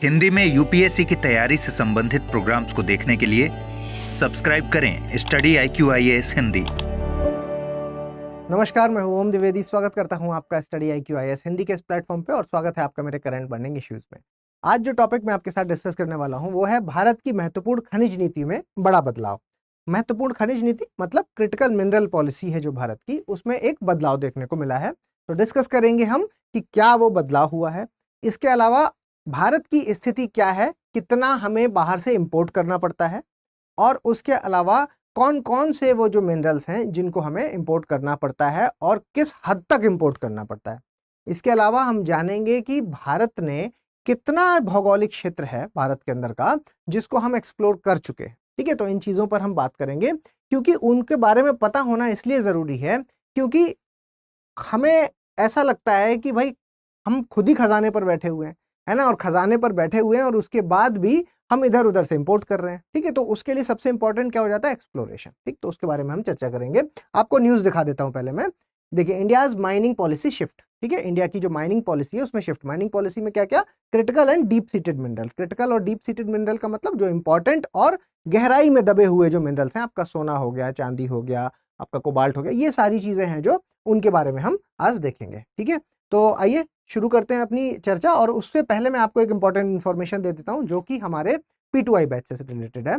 हिंदी में यूपीएससी की तैयारी से संबंधित प्रोग्राम्स को देखने के लिए सब्सक्राइब करें स्टडी IQIAS हिंदी। नमस्कार, मैं हूं ओम द्विवेदी। स्वागत करता हूं आपका स्टडी IQIAS हिंदी के इस प्लेटफॉर्म पे और स्वागत है आपका मेरे करंट बर्निंग इश्यूज में। आज जो टॉपिक मैं आपके साथ डिस्कस करने वाला हूं वो है भारत की महत्वपूर्ण खनिज नीति में बड़ा बदलाव। महत्वपूर्ण खनिज नीति मतलब क्रिटिकल मिनरल पॉलिसी है जो भारत की, उसमें एक बदलाव देखने को मिला है। तो डिस्कस करेंगे हम कि क्या वो बदलाव हुआ है, इसके अलावा भारत की स्थिति क्या है, कितना हमें बाहर से इंपोर्ट करना पड़ता है, और उसके अलावा कौन कौन से वो जो मिनरल्स हैं जिनको हमें इंपोर्ट करना पड़ता है और किस हद तक इंपोर्ट करना पड़ता है। इसके अलावा हम जानेंगे कि भारत ने कितना भौगोलिक क्षेत्र है भारत के अंदर का जिसको हम एक्सप्लोर कर चुके हैं। ठीक है, तो इन चीज़ों पर हम बात करेंगे क्योंकि उनके बारे में पता होना इसलिए ज़रूरी है क्योंकि हमें ऐसा लगता है कि भाई हम खुद ही खजाने पर बैठे हुए हैं, है ना, और खजाने पर बैठे हुए हैं और उसके बाद भी हम इधर उधर से इंपोर्ट कर रहे हैं। ठीक है, तो उसके लिए सबसे इंपॉर्टेंट क्या हो जाता है? एक्सप्लोरेशन। ठीक, तो उसके बारे में हम चर्चा करेंगे। आपको न्यूज़ दिखा देता हूं पहले मैं। देखिए, इंडियाज माइनिंग पॉलिसी शिफ्ट। ठीक है, इंडिया की जो माइनिंग पॉलिसी है उसमें शिफ्ट। माइनिंग पॉलिसी में क्या क्या? Critical and deep seated mineral. Critical और डीप सीटेड मिनरल का मतलब जो इंपॉर्टेंट और गहराई में दबे हुए जो मिनरल्स हैं, आपका सोना हो गया, चांदी हो गया, आपका कोबाल्ट हो गया, ये सारी चीजें हैं जो उनके बारे में हम आज देखेंगे। ठीक है, तो आइए शुरू करते हैं अपनी चर्चा। और उससे पहले मैं आपको एक इंपॉर्टेंट इन्फॉर्मेशन दे देता हूं जो कि हमारे P2I बैच से रिलेटेड है।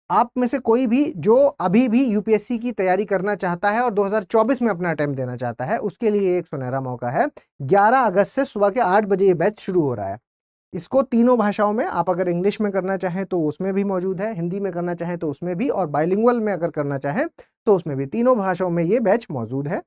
आप में से कोई भी जो अभी भी यूपीएससी की तैयारी करना चाहता है और 2024 में अपना अटेम्प्ट देना चाहता है, उसके लिए एक सुनहरा मौका है। 11 अगस्त से सुबह के 8 बजे ये बैच शुरू हो रहा है। इसको तीनों भाषाओं में, आप अगर इंग्लिश में करना चाहें तो उसमें भी मौजूद है, हिंदी में करना चाहें तो उसमें भी, और बाइलिंगुअल में अगर करना चाहें तो उसमें भी, तीनों भाषाओं में ये बैच मौजूद है।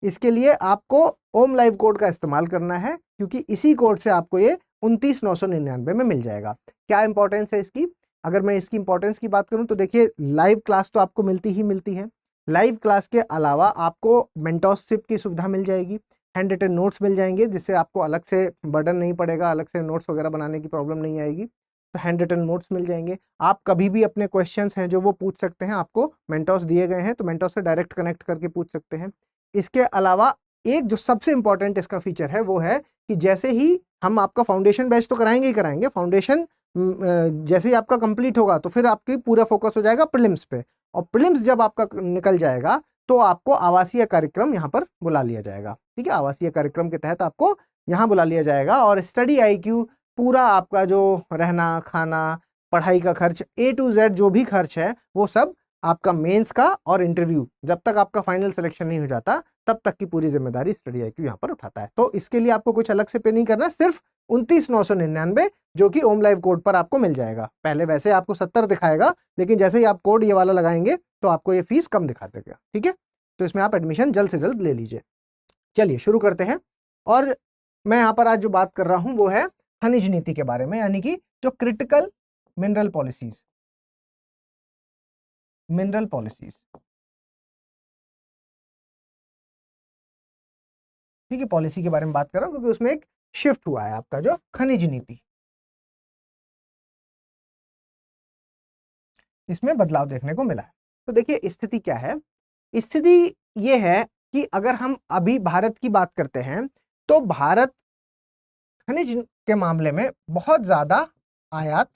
इसके लिए आपको ओम लाइव कोड का इस्तेमाल करना है क्योंकि इसी कोड से आपको ये 29,999 में मिल जाएगा। क्या इंपॉर्टेंस है इसकी? अगर मैं इसकी इंपॉर्टेंस की बात करूं तो देखिए, लाइव क्लास तो आपको मिलती ही मिलती है। लाइव क्लास के अलावा आपको मेंटोरशिप की सुविधा मिल जाएगी, हैंड रिटन नोट्स मिल जाएंगे जिससे आपको अलग से बर्डन नहीं पड़ेगा, अलग से नोट्स वगैरह बनाने की प्रॉब्लम नहीं आएगी। तो हैंड रिटन नोट्स मिल जाएंगे। आप कभी भी अपने क्वेश्चंस हैं जो वो पूछ सकते हैं, आपको मेंटोर्स दिए गए हैं तो मेंटोर्स से डायरेक्ट कनेक्ट करके पूछ सकते हैं। इसके अलावा एक जो सबसे इंपॉर्टेंट इसका फीचर है वो है कि जैसे ही हम आपका फाउंडेशन बैच तो कराएंगे ही कराएंगे, फाउंडेशन जैसे ही आपका कंप्लीट होगा तो फिर आपकी पूरा फोकस हो जाएगा प्रीलिम्स पे, और प्रीलिम्स जब आपका निकल जाएगा तो आपको आवासीय कार्यक्रम यहाँ पर बुला लिया जाएगा। ठीक है, आवासीय कार्यक्रम के तहत आपको यहाँ बुला लिया जाएगा और स्टडी IQ पूरा आपका जो रहना खाना पढ़ाई का खर्च A to Z जो भी खर्च है वो सब आपका मेंस का और इंटरव्यू, जब तक आपका फाइनल सिलेक्शन नहीं हो जाता तब तक की पूरी जिम्मेदारी स्टडी IQ यहाँ पर उठाता है। तो इसके लिए आपको कुछ अलग से पे नहीं करना, सिर्फ 29,999 जो कि ओम लाइव कोड पर आपको मिल जाएगा। पहले वैसे आपको 70 दिखाएगा, लेकिन जैसे ही आप कोड ये वाला लगाएंगे तो आपको ये फीस कम दिखा देगा। ठीक है, तो इसमें आप एडमिशन जल्द से जल्द ले लीजिए। चलिए शुरू करते हैं। और मैं यहाँ पर आज जो बात कर रहा हूँ वो है खनिज नीति के बारे में, यानी कि जो critical mineral policies, mineral policies. ठीक है, पॉलिसी के बारे में बात कर रहा हूं क्योंकि उसमें एक शिफ्ट हुआ है आपका जो खनिज नीति, इसमें बदलाव देखने को मिला है। तो देखिए स्थिति क्या है? स्थिति ये है कि अगर हम अभी भारत की बात करते हैं तो भारत खनिज के मामले में बहुत ज्यादा आयात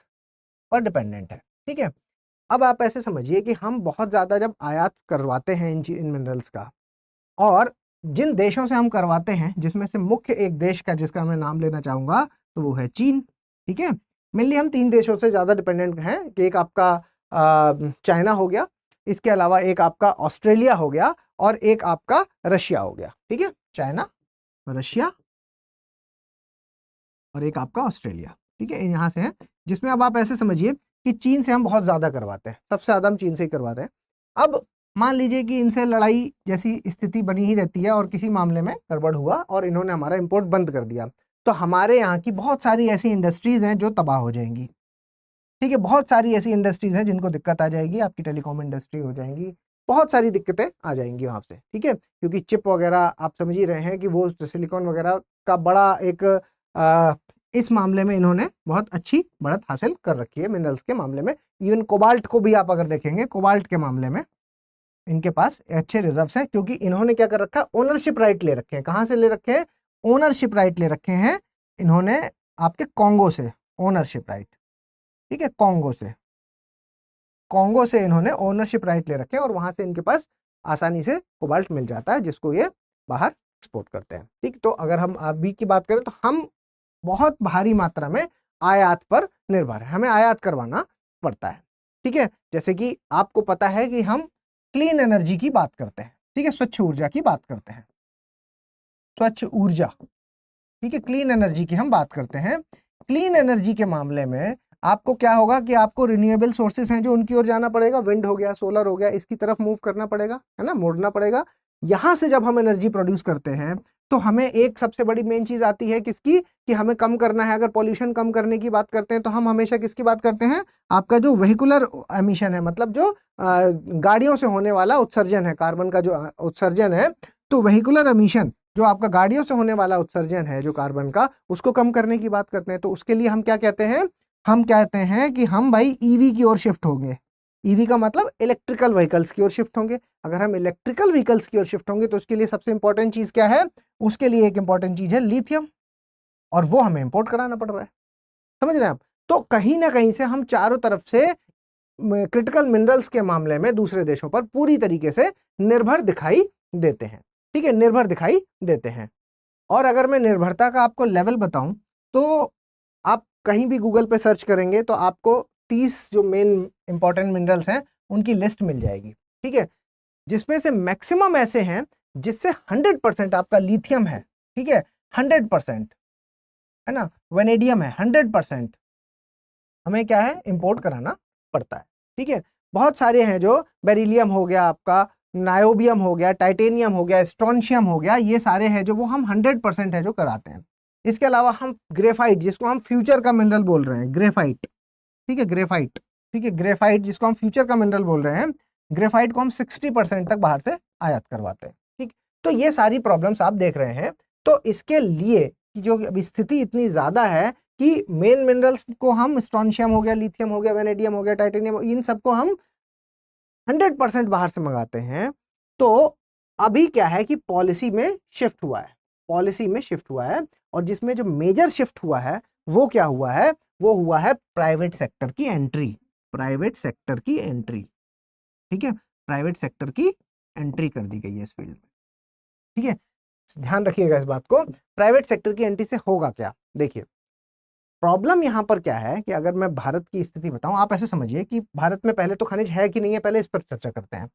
पर डिपेंडेंट है। ठीक है, अब आप ऐसे समझिए कि हम बहुत ज्यादा जब आयात करवाते हैं इन मिनरल्स का, और जिन देशों से हम करवाते हैं जिसमें से मुख्य एक देश का जिसका मैं नाम लेना चाहूंगा तो वो है चीन। ठीक है, मेनली हम 3 देशों से ज्यादा डिपेंडेंट हैं कि एक आपका चाइना हो गया, इसके अलावा एक आपका ऑस्ट्रेलिया हो गया, और एक आपका रशिया हो गया। ठीक है, चाइना, रशिया और एक आपका ऑस्ट्रेलिया। ठीक है, यहाँ से है, जिसमें अब आप ऐसे समझिए कि चीन से हम बहुत ज्यादा करवाते हैं, सबसे ज्यादा हम चीन से ही करवाते हैं। अब मान लीजिए कि इनसे लड़ाई जैसी स्थिति बनी ही रहती है और किसी मामले में गड़बड़ हुआ और इन्होंने हमारा इंपोर्ट बंद कर दिया, तो हमारे यहाँ की बहुत सारी ऐसी इंडस्ट्रीज हैं जो तबाह हो जाएंगी। ठीक है, बहुत सारी ऐसी इंडस्ट्रीज हैं जिनको दिक्कत आ जाएगी, आपकी टेलीकॉम इंडस्ट्री हो जाएंगी, बहुत सारी दिक्कतें आ जाएंगी वहां से। ठीक है, क्योंकि चिप वगैरह आप समझ ही रहे हैं कि वो सिलिकॉन वगैरह का बड़ा एक इस मामले में इन्होंने बहुत अच्छी बढ़त हासिल कर रखी है मिनरल्स के मामले में। इवन कोबाल्ट को भी आप अगर देखेंगे, कोबाल्ट के मामले में इनके पास अच्छे रिजर्व्स हैं क्योंकि इन्होंने क्या कर रखा है? ओनरशिप राइट ले रखे हैं। कहां से ले रखे हैं? ओनरशिप राइट ले रखे हैं इन्होंने आपके कॉन्गो से। ओनरशिप राइट, ठीक है, कॉन्गो से इन्होंने ओनरशिप राइट ले रखे हैं और वहां से इनके पास आसानी से कोबाल्ट मिल जाता है जिसको ये बाहर एक्सपोर्ट करते हैं। ठीक, तो अगर हम अभी की बात करें तो हम बहुत भारी मात्रा में आयात पर निर्भर है, हमें आयात करवाना पड़ता है। ठीक है, जैसे कि आपको पता है कि हम क्लीन एनर्जी की बात करते हैं, ठीक है, स्वच्छ ऊर्जा की बात करते हैं, स्वच्छ ऊर्जा, ठीक है, क्लीन एनर्जी की हम बात करते हैं। क्लीन एनर्जी के मामले में आपको क्या होगा कि आपको रिन्यूएबल सोर्सेस हैं जो उनकी ओर जाना पड़ेगा, विंड हो गया, सोलर हो गया, इसकी तरफ मूव करना पड़ेगा, है ना, मोड़ना पड़ेगा। यहां से जब हम एनर्जी प्रोड्यूस करते हैं तो हमें एक सबसे बड़ी मेन चीज आती है किसकी, कि हमें कम करना है। अगर पॉल्यूशन कम करने की बात करते हैं तो हम हमेशा किसकी बात करते हैं, आपका जो वेहिकुलर एमिशन है, मतलब जो गाड़ियों से होने वाला उत्सर्जन है, कार्बन का जो उत्सर्जन है, तो वेहिकुलर एमिशन जो आपका गाड़ियों से होने वाला उत्सर्जन है जो कार्बन का, उसको कम करने की बात करते हैं। तो उसके लिए हम क्या कहते हैं, हम कहते हैं कि हम भाई ईवी की ओर शिफ्ट होंगे। ईवी का मतलब इलेक्ट्रिकल व्हीकल्स की ओर शिफ्ट होंगे। अगर हम इलेक्ट्रिकल व्हीकल्स की ओर शिफ्ट होंगे तो उसके लिए सबसे इंपॉर्टेंट चीज क्या है, उसके लिए एक इंपॉर्टेंट चीज है लिथियम, और वो हमें इंपोर्ट कराना पड़ रहा है। समझ रहे हैं आप? तो कहीं ना कहीं से हम चारों तरफ से क्रिटिकल मिनरल्स के मामले में दूसरे देशों पर पूरी तरीके से निर्भर दिखाई देते हैं। ठीक है, निर्भर दिखाई देते हैं। और अगर मैं निर्भरता का आपको लेवल बताऊं तो आप कहीं भी गूगल पे सर्च करेंगे तो आपको 30 जो मेन इंपॉर्टेंट मिनरल्स हैं उनकी लिस्ट मिल जाएगी। ठीक है, जिसमें से मैक्सिमम ऐसे हैं जिससे 100% आपका लिथियम है। ठीक है, 100% है ना, वेनेडियम है, 100% हमें क्या है, इंपोर्ट कराना पड़ता है। ठीक है, बहुत सारे हैं जो बेरिलियम हो गया, आपका नायोबियम हो गया, टाइटेनियम हो गया, स्ट्रोंशियम हो गया, ये सारे हैं जो वो हम 100% है जो कराते हैं। इसके अलावा हम ग्रेफाइट, जिसको हम फ्यूचर का मिनरल बोल रहे हैं, ग्रेफाइट, ठीक है, ग्रेफाइट, ठीक है, ग्रेफाइट जिसको हम फ्यूचर का मिनरल बोल रहे हैं, ग्रेफाइट को हम 60% तक बाहर से आयात करवाते हैं। ठीक, तो ये सारी प्रॉब्लम्स आप देख रहे हैं। तो इसके लिए जो अभी स्थिति इतनी ज्यादा है कि मेन मिनरल्स को हम स्ट्रोंशियम हो गया, लिथियम हो गया, वेनेडियम हो गया, टाइटेनियम, इन सबको हम 100% बाहर से मंगाते हैं। तो अभी क्या है कि पॉलिसी में शिफ्ट हुआ है, पॉलिसी में शिफ्ट हुआ है, और जिसमें जो मेजर शिफ्ट हुआ है वो क्या हुआ है, वो हुआ है प्राइवेट सेक्टर की एंट्री, प्राइवेट सेक्टर की एंट्री। ठीक है, प्राइवेट सेक्टर की एंट्री कर दी गई है इस फील्ड में। ठीक है, ध्यान रखिएगा इस बात को, प्राइवेट सेक्टर की एंट्री से होगा क्या। देखिए, प्रॉब्लम यहां पर क्या है कि अगर मैं भारत की स्थिति बताऊं, आप ऐसे समझिए कि भारत में पहले तो खनिज है कि नहीं है, पहले इस पर चर्चा करते हैं।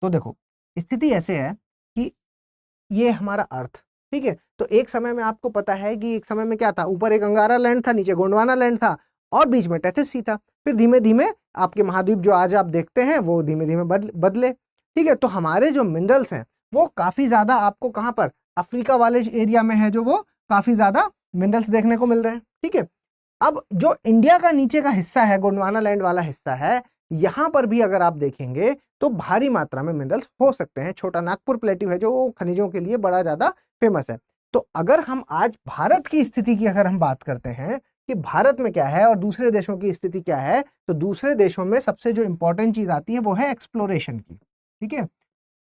तो देखो, स्थिति ऐसे है कि ये हमारा अर्थ, ठीक है, तो एक समय में आपको पता है कि एक समय में क्या था, ऊपर एक अंगारा लैंड था, नीचे गोंडवाना लैंड था, और बीच में टेथिस सी था। फिर धीमे धीमे आपके महाद्वीप जो आज आप देखते हैं वो धीमे धीमे बदले। ठीक है, तो हमारे जो मिनरल्स हैं वो काफी ज्यादा आपको कहां पर, अफ्रीका वाले एरिया में है जो वो काफी ज्यादा मिनरल्स देखने को मिल रहे हैं। ठीक है, अब जो इंडिया का नीचे का हिस्सा है, गोंडवाना लैंड वाला हिस्सा है, यहां पर भी अगर आप देखेंगे तो भारी मात्रा में मिनरल्स हो सकते हैं। छोटा नागपुर प्लेट्यू है जो खनिजों के लिए बड़ा ज्यादा फेमस है। तो अगर हम आज भारत की स्थिति की अगर हम बात करते हैं कि भारत में क्या है और दूसरे देशों की स्थिति क्या है, तो दूसरे देशों में सबसे जो इंपॉर्टेंट चीज आती है वो है एक्सप्लोरेशन की। ठीक है,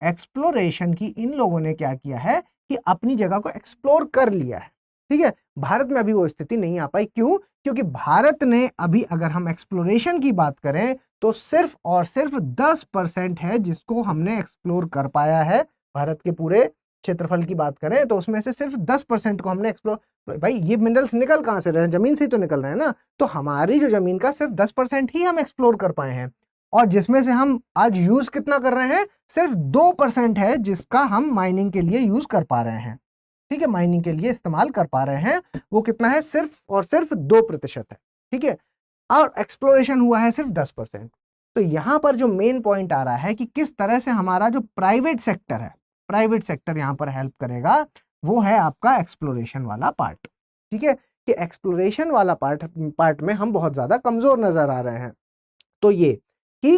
एक्सप्लोरेशन की इन लोगों ने क्या किया है कि अपनी जगह को एक्सप्लोर कर लिया है। ठीक है, भारत में अभी वो स्थिति नहीं आ पाई। क्यों? क्योंकि भारत ने अभी, अगर हम एक्सप्लोरेशन की बात करें तो सिर्फ और सिर्फ 10% है जिसको हमने एक्सप्लोर कर पाया है। भारत के पूरे क्षेत्रफल की बात करें तो उसमें से सिर्फ 10% को हमने एक्सप्लोर, भाई ये मिनरल्स निकल कहां से रहे हैं, जमीन से ही तो निकल रहे हैं ना। तो हमारी जो जमीन का सिर्फ 10% ही हम एक्सप्लोर कर पाए हैं, और जिसमें से हम आज यूज कितना कर रहे हैं, सिर्फ 2% है जिसका हम माइनिंग के लिए यूज कर पा रहे हैं। ठीक है, माइनिंग के लिए इस्तेमाल कर पा रहे हैं, वो कितना है, सिर्फ और सिर्फ 2% है। ठीक है, और एक्सप्लोरेशन हुआ है सिर्फ 10%। तो यहां पर जो मेन पॉइंट आ रहा है कि किस तरह से हमारा जो प्राइवेट सेक्टर है, प्राइवेट सेक्टर यहां पर हेल्प करेगा, वो है आपका एक्सप्लोरेशन वाला पार्ट। ठीक है, कि एक्सप्लोरेशन वाला पार्ट में हम बहुत ज्यादा कमजोर नजर आ रहे हैं। तो ये कि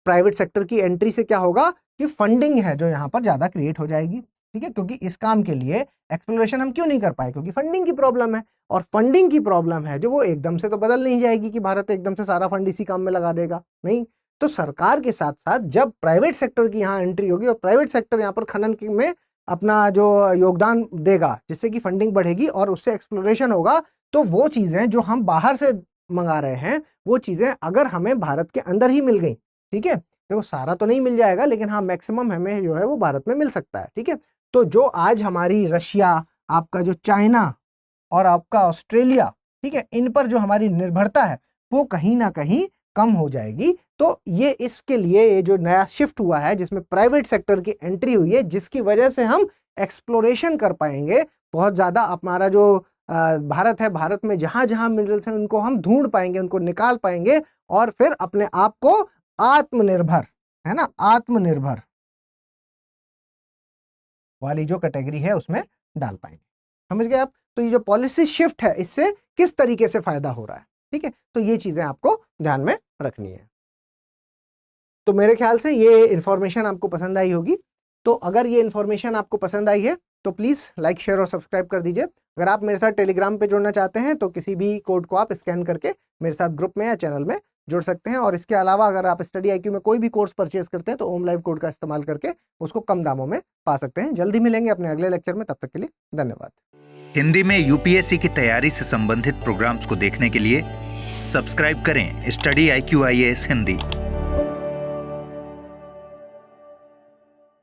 प्राइवेट सेक्टर की एंट्री से क्या होगा कि फंडिंग है जो यहाँ पर ज्यादा क्रिएट हो जाएगी। ठीक है, क्योंकि इस काम के लिए एक्सप्लोरेशन हम क्यों नहीं कर पाए, क्योंकि फंडिंग की प्रॉब्लम है, और फंडिंग की प्रॉब्लम है जो वो एकदम से तो बदल नहीं जाएगी कि भारत एकदम से सारा फंड इसी काम में लगा देगा, नहीं। तो सरकार के साथ साथ जब प्राइवेट सेक्टर की यहाँ एंट्री होगी और प्राइवेट सेक्टर यहाँ पर खनन में अपना जो योगदान देगा जिससे कि फंडिंग बढ़ेगी और उससे एक्सप्लोरेशन होगा, तो वो चीजें जो हम बाहर से मंगा रहे हैं, वो चीजें अगर हमें भारत के अंदर ही मिल गई, ठीक है, तो सारा तो नहीं मिल जाएगा, लेकिन हाँ मैक्सिमम हमें जो है वो भारत में मिल सकता है, ठीक है। तो जो आज हमारी रशिया, आपका जो चाइना और आपका ऑस्ट्रेलिया, ठीक है, इन पर जो हमारी निर्भरता है वो कहीं ना कहीं कम हो जाएगी। तो ये इसके लिए ये जो नया शिफ्ट हुआ है जिसमें प्राइवेट सेक्टर की एंट्री हुई है, जिसकी वजह से हम एक्सप्लोरेशन कर पाएंगे बहुत ज्यादा। हमारा जो भारत है, भारत में जहां जहां मिनरल्स हैं उनको हम ढूंढ पाएंगे, उनको निकाल पाएंगे और फिर अपने आप को आत्मनिर्भर, है ना, आत्मनिर्भर वाली जो कैटेगरी है उसमें डाल पाएंगे। समझ गए आप? तो ये जो पॉलिसी शिफ्ट है इससे किस तरीके से फायदा हो रहा है, ठीक है, तो ये चीजें आपको ध्यान में रखनी है। तो मेरे ख्याल से ये इंफॉर्मेशन आपको पसंद आई होगी। तो अगर ये इंफॉर्मेशन आपको पसंद आई है तो प्लीज लाइक, शेयर और सब्सक्राइब कर दीजिए। अगर आप मेरे साथ टेलीग्राम पे जुड़ना चाहते हैं तो किसी भी कोड को आप स्कैन करके मेरे साथ ग्रुप में या चैनल में जुड़ सकते हैं। और इसके अलावा अगर आप स्टडी IQ में कोई भी कोर्स परचेज करते हैं तो ओम लाइव कोड का इस्तेमाल करके उसको कम दामों में पा सकते हैं। जल्दी मिलेंगे अपने अगले लेक्चर में, तब तक के लिए धन्यवाद। हिंदी में UPSC की तैयारी से संबंधित प्रोग्राम्स को देखने के लिए सब्सक्राइब करें स्टडी IQ IAS हिंदी।